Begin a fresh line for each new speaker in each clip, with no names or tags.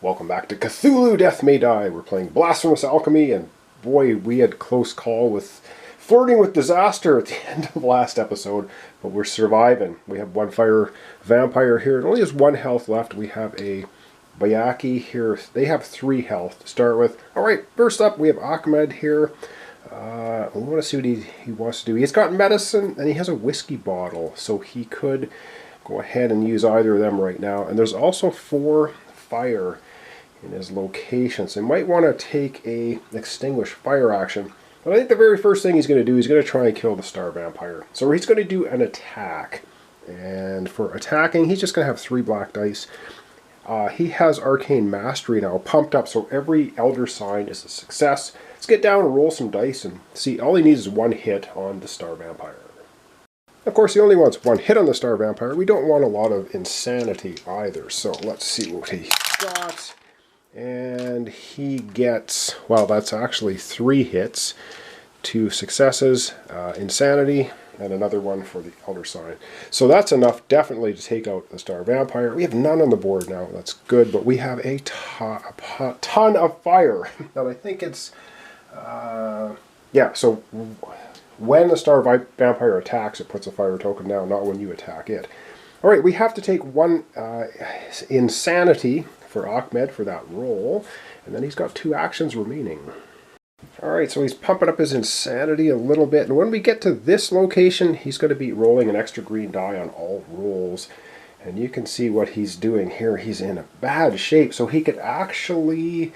Welcome back to Cthulhu Death May Die. We're playing Blasphemous Alchemy, and boy, we had close call with flirting with disaster at the end of last episode, but we're surviving. We have one fire vampire here. It only has 1 health left. We have a Bayaki here. They have 3 health to start with. Alright, first up we have Ahmed here. We want to see what he wants to do. He's got medicine, and he has a whiskey bottle, so he could go ahead and use either of them right now. And there's also 4 fire in his location, so he might want to take a extinguish fire action. But I think the very first thing he's going to do, he's going to try and kill the star vampire. So he's going to do an attack, and for attacking he's just going to have 3 black dice. He has arcane mastery now pumped up, so every elder sign is a success. Let's get down and roll some dice and see. All he needs is 1 hit on the star vampire. Of course, he only wants 1 hit on the star vampire. We don't want a lot of insanity either, so let's see what he got. And he gets, well, that's actually 3 hits, 2 successes, insanity, and another one for the elder sign. So that's enough, definitely, to take out the star vampire. We have none on the board now. That's good, but we have a ton of fire. And I think it's, yeah, so when the star vampire attacks, it puts a fire token down, not when you attack it. All right, we have to take 1 insanity for Ahmed for that roll, and then he's got 2 actions remaining. Alright, so he's pumping up his insanity a little bit, and when we get to this location, he's going to be rolling an extra green die on all rolls. And you can see what he's doing here. He's in a bad shape, so he could actually,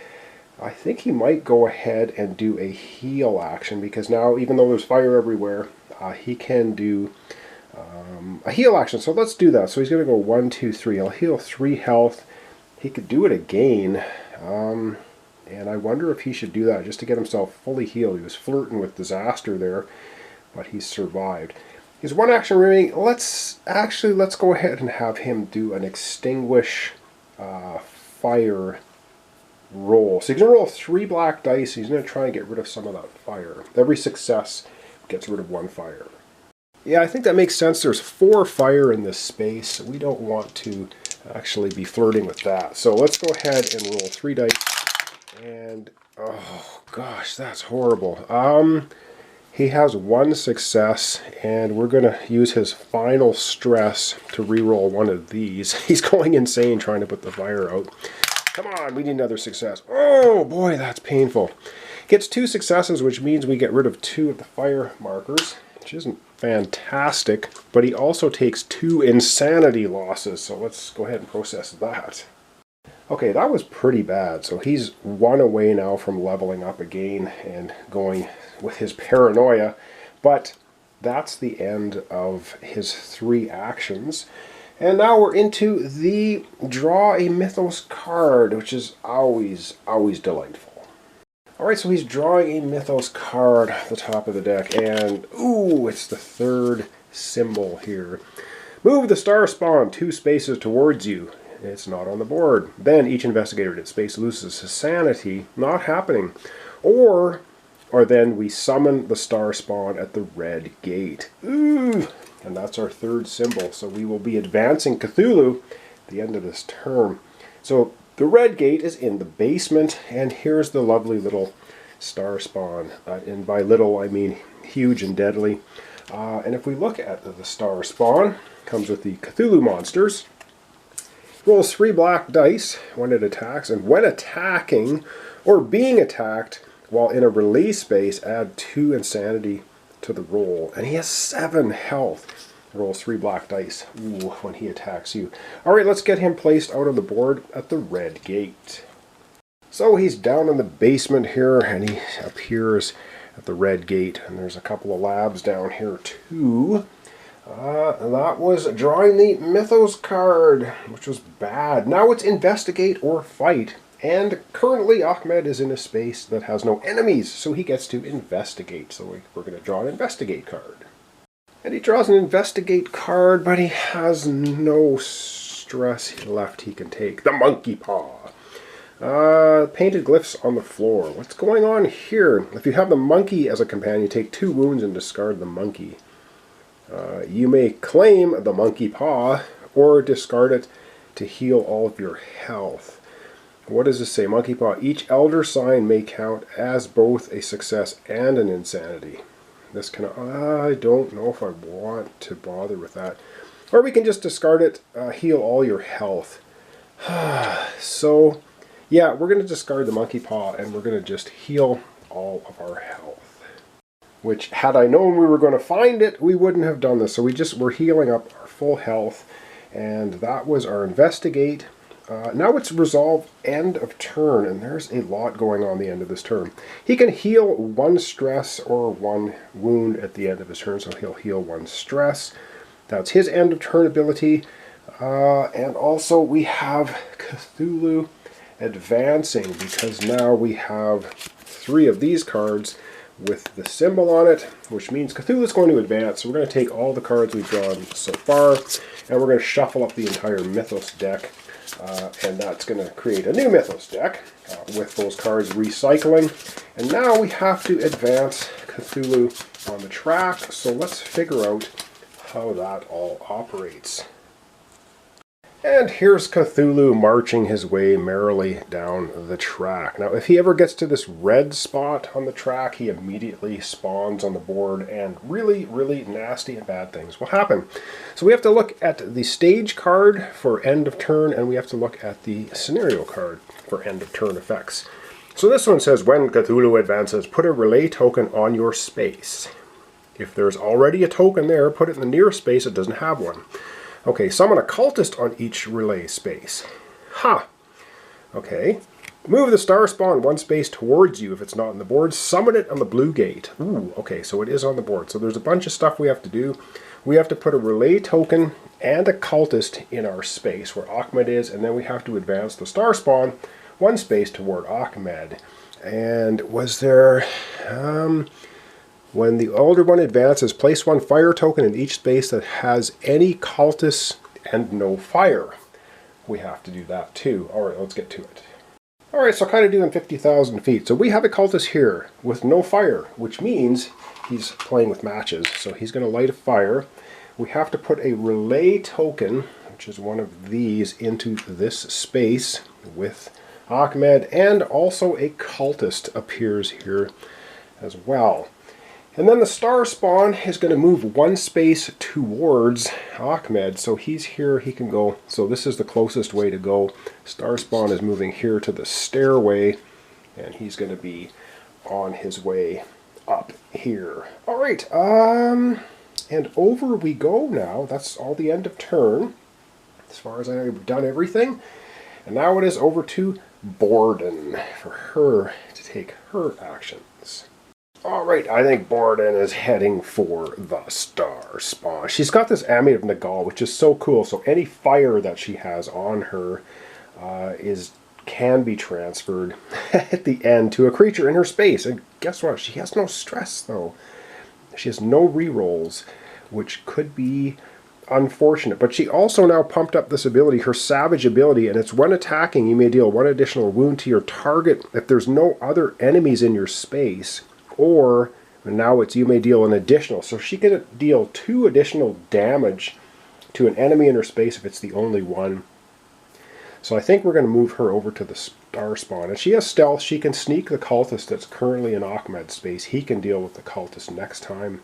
I think he might go ahead and do a heal action, because now, even though there's fire everywhere, he can do a heal action. So let's do that. So he's going to go 1, 2, 3. He'll heal 3 health. He could do it again, and I wonder if he should do that just to get himself fully healed. He was flirting with disaster there, but he survived. He's 1 action remaining. Let's go ahead and have him do an extinguish fire roll. So he's going to roll 3 black dice. He's going to try and get rid of some of that fire. Every success gets rid of 1 fire. Yeah, I think that makes sense. There's 4 fire in this space, so we don't want to actually be flirting with that. So let's go ahead and roll 3 dice. And, oh gosh, that's horrible. He has 1 success, and we're going to use his final stress to re-roll 1 of these. He's going insane trying to put the fire out. Come on, we need another success. Oh boy, that's painful. Gets 2 successes, which means we get rid of 2 of the fire markers, which isn't fantastic, but he also takes 2 insanity losses, so let's go ahead and process that. Okay, that was pretty bad, so he's 1 away now from leveling up again and going with his paranoia, but that's the end of his 3 actions. And now we're into the draw a mythos card, which is always delightful. Alright, so he's drawing a mythos card at the top of the deck, and ooh, it's the 3rd symbol here. Move the star spawn 2 spaces towards you. It's not on the board. Then each investigator in its space loses his sanity. Not happening. Or then we summon the star spawn at the red gate. Ooh, and that's our 3rd symbol. So we will be advancing Cthulhu at the end of this term. So the red gate is in the basement, and here's the lovely little star spawn. And by little, I mean huge and deadly. And if we look at the star spawn, comes with the Cthulhu monsters. Rolls 3 black dice when it attacks, and when attacking or being attacked while in a release space, add 2 insanity to the roll. And he has 7 health. Rolls 3 black dice when he attacks you. Alright, let's get him placed out on the board at the red gate. So he's down in the basement here, and he appears at the red gate. And there's a couple of labs down here too. That was drawing the mythos card, which was bad. Now it's investigate or fight. And currently Ahmed is in a space that has no enemies, so he gets to investigate. So we're going to draw an investigate card. And he draws an investigate card, but he has no stress left he can take. The monkey paw. Painted glyphs on the floor. What's going on here? If you have the monkey as a companion, take 2 wounds and discard the monkey. You may claim the monkey paw or discard it to heal all of your health. What does this say? Monkey Paw. Each elder sign may count as both a success and an insanity. This can, I don't know if I want to bother with that. Or we can just discard it, heal all your health. So, yeah, we're going to discard the Monkey Paw and we're going to just heal all of our health. Which, had I known we were going to find it, we wouldn't have done this. So we're healing up our full health. And that was our investigate. Now it's resolve end of turn, and there's a lot going on the end of this turn. He can heal 1 stress or 1 wound at the end of his turn, so he'll heal 1 stress. That's his end of turn ability. And also we have Cthulhu advancing, because now we have 3 of these cards with the symbol on it, which means Cthulhu is going to advance. So we're going to take all the cards we've drawn so far, and we're going to shuffle up the entire Mythos deck. And that's going to create a new Mythos deck with those cards recycling. And now we have to advance Cthulhu on the track. So let's figure out how that all operates. And here's Cthulhu marching his way merrily down the track. Now, if he ever gets to this red spot on the track, he immediately spawns on the board, and really, really nasty and bad things will happen. So we have to look at the stage card for end of turn, and we have to look at the scenario card for end of turn effects. So this one says, when Cthulhu advances, put a relay token on your space. If there's already a token there, put it in the nearest space that doesn't have one. Okay, summon a cultist on each relay space. Ha! Okay. Move the star spawn 1 space towards you if it's not on the board. Summon it on the blue gate. Ooh, okay, so it is on the board. So there's a bunch of stuff we have to do. We have to put a relay token and a cultist in our space where Ahmed is, and then we have to advance the star spawn 1 space toward Ahmed. And was there... when the older one advances, place 1 fire token in each space that has any cultists and no fire. We have to do that too. Alright, let's get to it. Alright, so kind of doing 50,000 feet. So we have a cultist here with no fire, which means he's playing with matches. So he's going to light a fire. We have to put a relay token, which is one of these, into this space with Ahmed, and also a cultist appears here as well. And then the star spawn is going to move 1 space towards Ahmed. So he's here, he can go. So this is the closest way to go. Star spawn is moving here to the stairway, and he's going to be on his way up here. All right, and over we go now. That's all the end of turn, as far as I've done everything. And now it is over to Borden for her to take her actions. Alright, I think Borden is heading for the star spawn. She's got this Amulet of Nagal, which is so cool. So any fire that she has on her can be transferred at the end to a creature in her space. And guess what? She has no stress, though. She has no rerolls, which could be unfortunate. But she also now pumped up this ability, her Savage ability, and it's when attacking, you may deal 1 additional wound to your target if there's no other enemies in your space. Or now it's you may deal an additional. So she can deal 2 additional damage to an enemy in her space if it's the only one. So I think we're going to move her over to the star spawn. And she has stealth. She can sneak the cultist that's currently in Ahmed's space. He can deal with the cultist next time.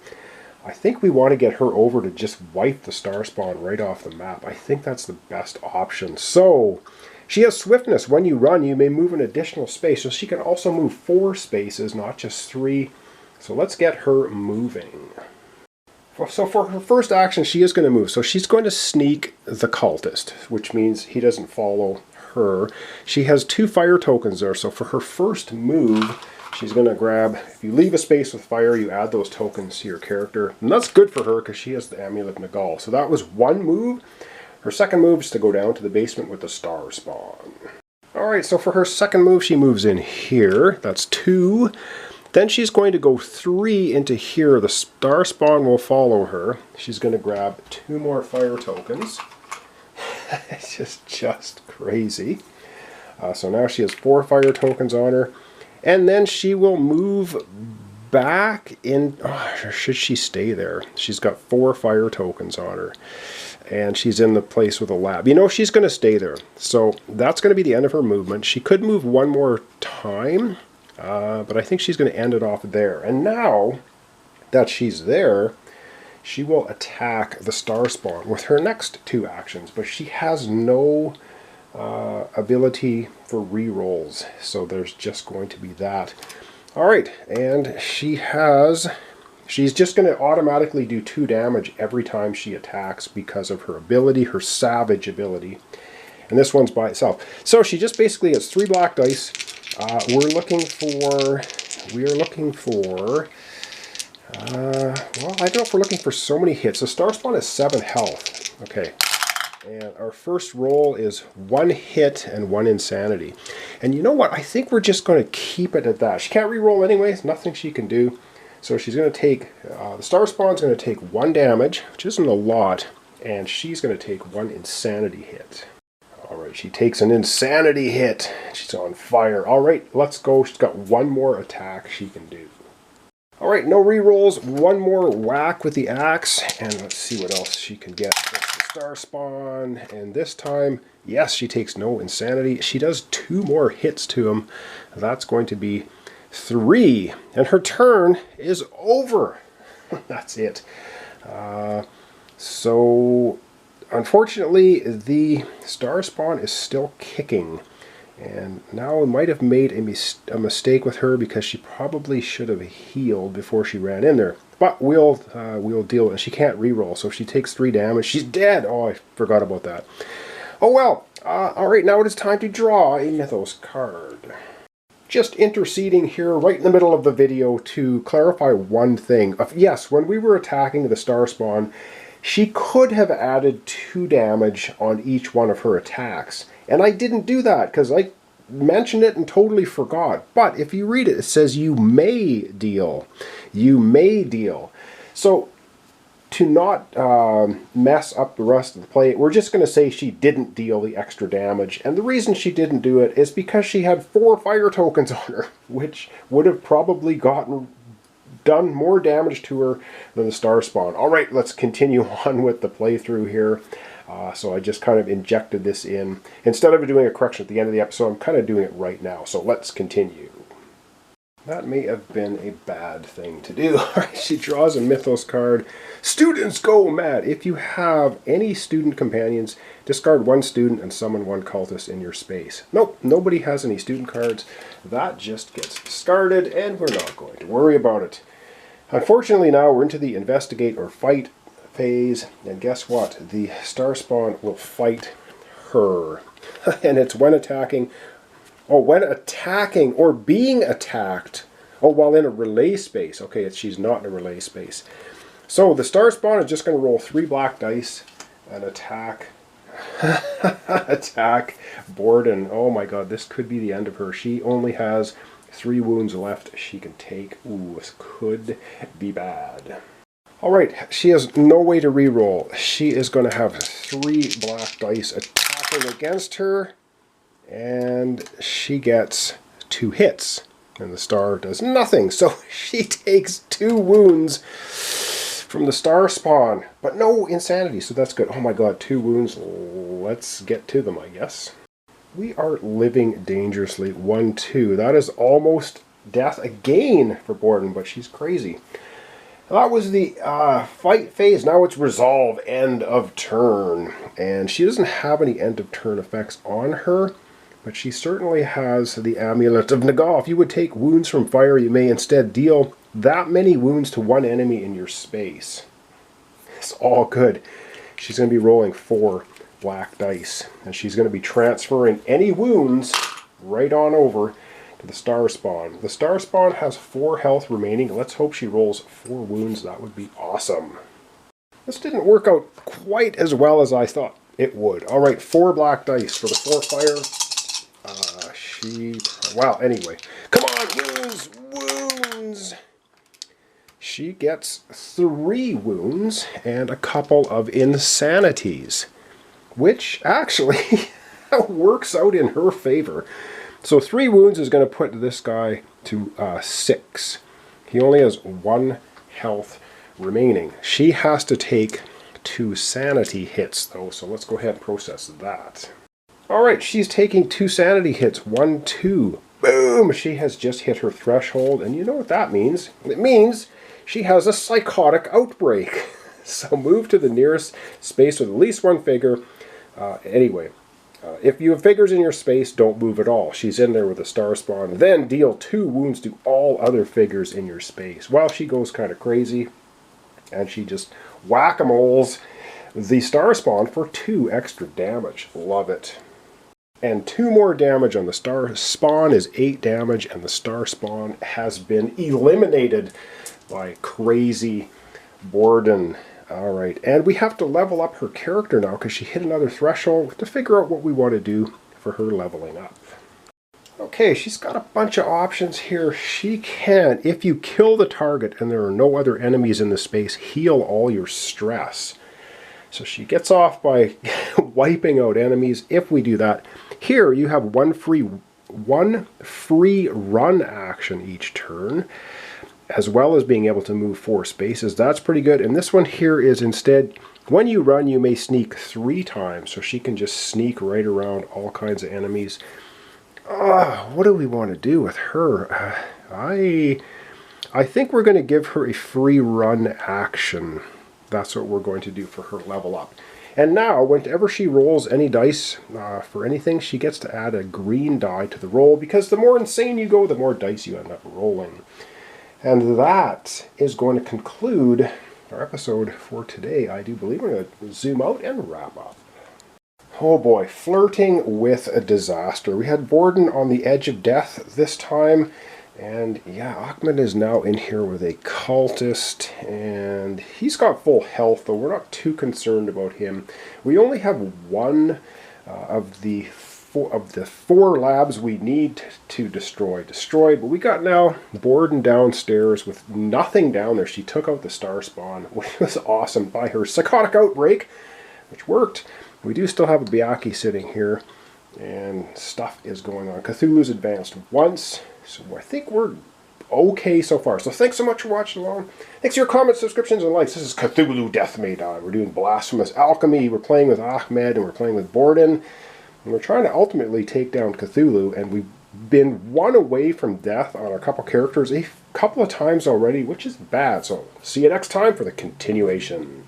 I think we want to get her over to just wipe the star spawn right off the map. I think that's the best option. So she has swiftness. When you run, you may move an additional space. So she can also move 4 spaces, not just 3. So let's get her moving. So for her first action, she is going to move. So she's going to sneak the cultist, which means he doesn't follow her. She has 2 fire tokens there. So for her first move, she's going to grab, if you leave a space with fire, you add those tokens to your character. And that's good for her because she has the Amulet of Nagal. So that was 1 move. Her second move is to go down to the basement with the star spawn. Alright, so for her second move, she moves in here. That's 2. Then she's going to go 3 into here. The star spawn will follow her. She's going to grab 2 more fire tokens. It's just crazy. So now she has 4 fire tokens on her. And then she will move back in... Oh, should she stay there? She's got 4 fire tokens on her. And she's in the place with a lab. You know, she's going to stay there. So that's going to be the end of her movement. She could move one more time, but I think she's going to end it off there. And now that she's there, she will attack the star spawn with her next 2 actions. But she has no ability for re-rolls. So there's just going to be that. All right, and she's just going to automatically do 2 damage every time she attacks because of her ability, her savage ability. And this one's by itself. So she just basically has 3 black dice. We are looking for, well, I don't know if we're looking for so many hits. The star spawn is 7 health. Okay. And our first roll is 1 hit and 1 insanity. And you know what? I think we're just going to keep it at that. She can't re-roll anyways. Nothing she can do. So she's going to take, the star spawn's going to take 1 damage, which isn't a lot. And she's going to take 1 insanity hit. Alright, she takes an insanity hit. She's on fire. Alright, let's go. She's got 1 more attack she can do. Alright, no re-rolls. 1 more whack with the axe. And let's see what else she can get. That's the star spawn. And this time, yes, she takes no insanity. She does 2 more hits to him. That's going to be 3. And her turn is over. That's it. So, unfortunately, the star spawn is still kicking. And now we might have made a mistake with her because she probably should have healed before she ran in there. But we'll deal with it. She can't reroll, so if she takes 3 damage, she's dead. Oh, I forgot about that. Oh well. Alright, now it is time to draw a Mythos card. Just interceding here right in the middle of the video to clarify one thing. Yes, when we were attacking the star spawn, she could have added 2 damage on each one of her attacks. And I didn't do that because I mentioned it and totally forgot. But if you read it, it says you may deal. You may deal. So to not mess up the rest of the play, we're just going to say she didn't deal the extra damage. And the reason she didn't do it is because she had 4 fire tokens on her, which would have probably done more damage to her than the star spawn. Alright, let's continue on with the playthrough here. So I just kind of injected this in. Instead of doing a correction at the end of the episode, I'm kind of doing it right now. So let's continue. That may have been a bad thing to do. She draws a Mythos card. Students go mad. If you have any student companions, discard 1 student and summon 1 cultist in your space. Nope, nobody has any student cards. That just gets discarded, and we're not going to worry about it. Unfortunately, now we're into the investigate or fight phase, and guess what? The star spawn will fight her. And it's when attacking or being attacked. Oh, while in a relay space. Okay, she's not in a relay space. So the star spawn is just going to roll 3 black dice and attack. Attack Borden. Oh my god, this could be the end of her. She only has 3 wounds left she can take. Ooh, this could be bad. Alright, she has no way to reroll. She is going to have 3 black dice attacking against her. And she gets 2 hits. And the star does nothing. So she takes 2 wounds from the star spawn. But no insanity, so that's good. Oh my god, 2 wounds. Let's get to them, I guess. We are living dangerously. 1-2. That is almost death again for Borden, but she's crazy. That was the fight phase. Now it's resolve, end of turn. And she doesn't have any end of turn effects on her, but she certainly has the Amulet of Nagah. If you would take wounds from fire, you may instead deal that many wounds to 1 enemy in your space. It's all good. She's going to be rolling 4 black dice, and she's going to be transferring any wounds right on over to the star spawn. The star spawn has 4 health remaining. Let's hope she rolls 4 wounds. That would be awesome. This didn't work out quite as well as I thought it would. Alright, 4 black dice for the 4 fire. Wow, anyway. Come on, wounds! Wounds! She gets 3 wounds and a couple of insanities, which actually works out in her favor. So 3 wounds is going to put this guy to 6. He only has 1 health remaining. She has to take 2 sanity hits, though, so let's go ahead and process that. Alright, she's taking 2 sanity hits. 1, 2. Boom! She has just hit her threshold, and you know what that means. It means she has a psychotic outbreak. So move to the nearest space with at least 1 figure. If you have figures in your space, don't move at all. She's in there with a star spawn. Then deal 2 wounds to all other figures in your space. Well, she goes kind of crazy, and she just whack-a-moles the star spawn for 2 extra damage. Love it. And 2 more damage on the star spawn is 8 damage, and the star spawn has been eliminated by crazy Borden. Alright, and we have to level up her character now because she hit another threshold to figure out what we want to do for her leveling up. Okay, she's got a bunch of options here. She can, if you kill the target and there are no other enemies in the space, heal all your stress. So she gets off by wiping out enemies if we do that. Here you have one free run action each turn, as well as being able to move 4 spaces. That's pretty good. And this one here is instead, when you run, you may sneak 3 times. So she can just sneak right around all kinds of enemies. What do we want to do with her? I think we're going to give her a free run action. That's what we're going to do for her level up. And now, whenever she rolls any dice for anything, she gets to add a green die to the roll, because the more insane you go, the more dice you end up rolling. And that is going to conclude our episode for today. I do believe we're going to zoom out and wrap up. Oh boy, flirting with a disaster. We had Borden on the edge of death this time. And yeah, Ahmed is now in here with a cultist, and he's got full health, though we're not too concerned about him. We only have 1 of the 4 labs we need to destroyed, but we got now Borden downstairs with nothing down there. She took out the star spawn, which was awesome, by her psychotic outbreak, which worked. We do still have a Byakhee sitting here, and stuff is going on. Cthulhu's advanced once, so I think we're okay so far. So thanks so much for watching along. Thanks for your comments, subscriptions, and likes. This is Cthulhu Death May Die. We're doing Blasphemous Alchemy. We're playing with Ahmed, and we're playing with Borden. And we're trying to ultimately take down Cthulhu, and we've been 1 away from death on a couple characters a couple of times already, which is bad. So see you next time for the continuation.